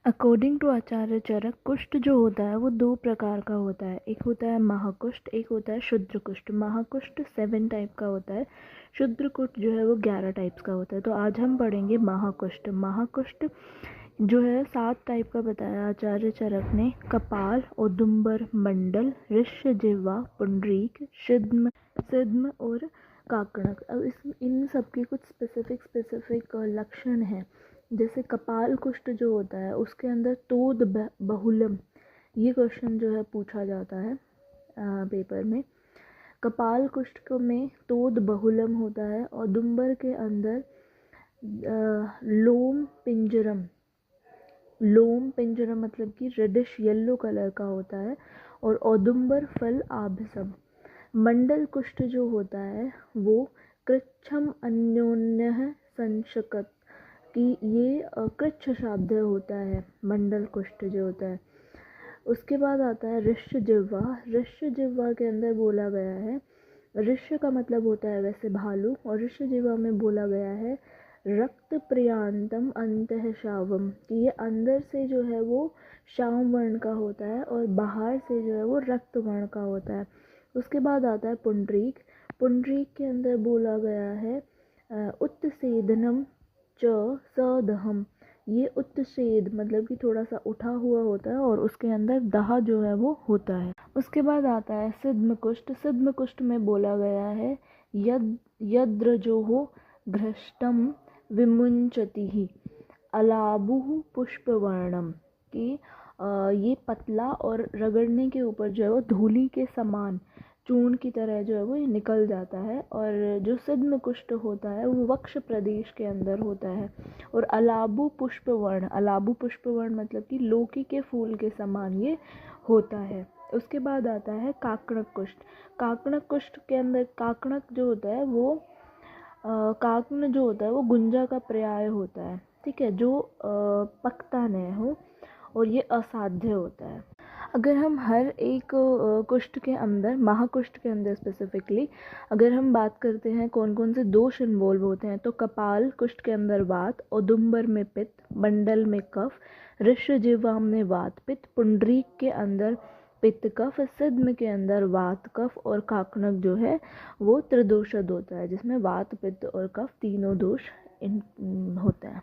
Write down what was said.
According to आचार्य चरक, कुष्ठ जो होता है वो दो प्रकार का होता है। एक होता है महाकुष्ठ, एक होता है शुद्र कुष्ठ। महाकुष्ठ 7 टाइप का होता है, शुद्र कुष्ठ जो है वो 11 टाइप्स का होता है। तो आज हम पढ़ेंगे महाकुष्ठ। महाकुष्ठ जो है 7 टाइप का बताया आचार्य चरक ने। कपाल, औदुंबर, मंडल, ऋष्य, जिह्वा, पुंडरीक, सिद्म और काकणक। अब इन सब के कुछ स्पेसिफिक लक्षण हैं। जैसे कपाल कुष्ठ जो होता है उसके अंदर तोद बहुलम, ये क्वेश्चन जो है पूछा जाता है पेपर में। कपाल कुष्ठ में तोद बहुलम होता है। औदुंबर के अंदर लोम पिंजरम मतलब कि रेडिश येलो कलर का होता है। और औदुंबर फल आभसम। मंडल कुष्ठ जो होता है वो कृच्छम अन्योन्य संशकत कि ये कृच्छ शब्द होता है मंडल कुष्ठ जो होता है। उसके बाद आता है ऋष्य जिह्वा। ऋष्य जिह्वा के अंदर बोला गया है, ऋष्य का मतलब होता है वैसे भालू, और ऋष्य जिह्वा में बोला गया है रक्त प्रियांतम अंतः शावम, कि ये अंदर से जो है वो श्याम वर्ण का होता है और बाहर से जो है वो रक्त वर्ण का होता है। उसके बाद आता है पुंडरीक। पुंडरीक के अंदर बोला गया है उत्सेदनम च सदहम, ये उत्सेद मतलब कि थोड़ा सा उठा हुआ होता है और उसके अंदर दहा जो है वो होता है। उसके बाद आता है सिद्म कुष्ठ। सिद्म कुष्ठ में बोला गया है यद्रजोः घृष्टम विमुंचति ही अलाबुः पुष्पवर्णम, कि ये पतला और रगड़ने के ऊपर जो है वो धूली के समान चूर्ण की तरह जो है वो निकल जाता है। और जो सिद्म कुष्ठ होता है वो वक्ष प्रदेश के अंदर होता है। और अलाबु पुष्पवर्ण मतलब कि लौकी के फूल के समान ये होता है। उसके बाद आता है काकणक कुष्ठ। काकणक कुष्ठ के अंदर काकणक जो होता है वो काकण जो होता है वो गुंजा का पर्याय होता है, ठीक है, जो पकता नहीं हो और ये असाध्य होता है। अगर हम हर एक कुष्ठ के अंदर, महाकुष्ठ के अंदर स्पेसिफिकली अगर हम बात करते हैं कौन कौन से दोष इन्वॉल्व होते हैं, तो कपाल कुष्ठ के अंदर वात, औदुंबर में पित्त, मंडल में कफ, ऋष्य जिह्वा में वात पित्त, पुंडरीक के अंदर पित्त कफ, सिद्म के अंदर वात कफ, और काकणक जो है वो त्रिदोषद होता है जिसमें वात पित्त और कफ तीनों दोष होता है।